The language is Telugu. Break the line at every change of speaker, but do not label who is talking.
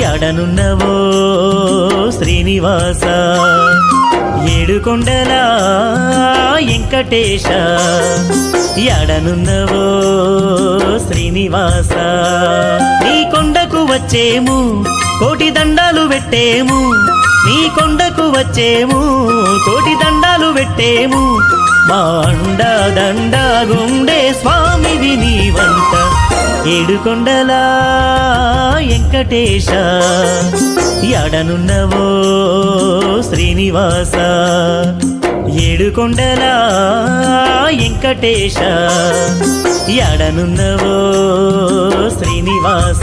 ఎడనున్నవో శ్రీనివాస ఏడుకొండల వెంకటేశ ఎడనున్నవో శ్రీనివాస నీ కొండకు వచ్చేము కోటి దండాలు పెట్టేము నీ కొండకు వచ్చేము కోటి దండాలు పెట్టేము మా అండ దండ గుండే స్వామివి నీవంట ఏడుకొండల వెంకటేశ ఎడనున్నవో శ్రీనివాస ఏడుకొండల వెంకటేశ ఎడనున్నవో శ్రీనివాస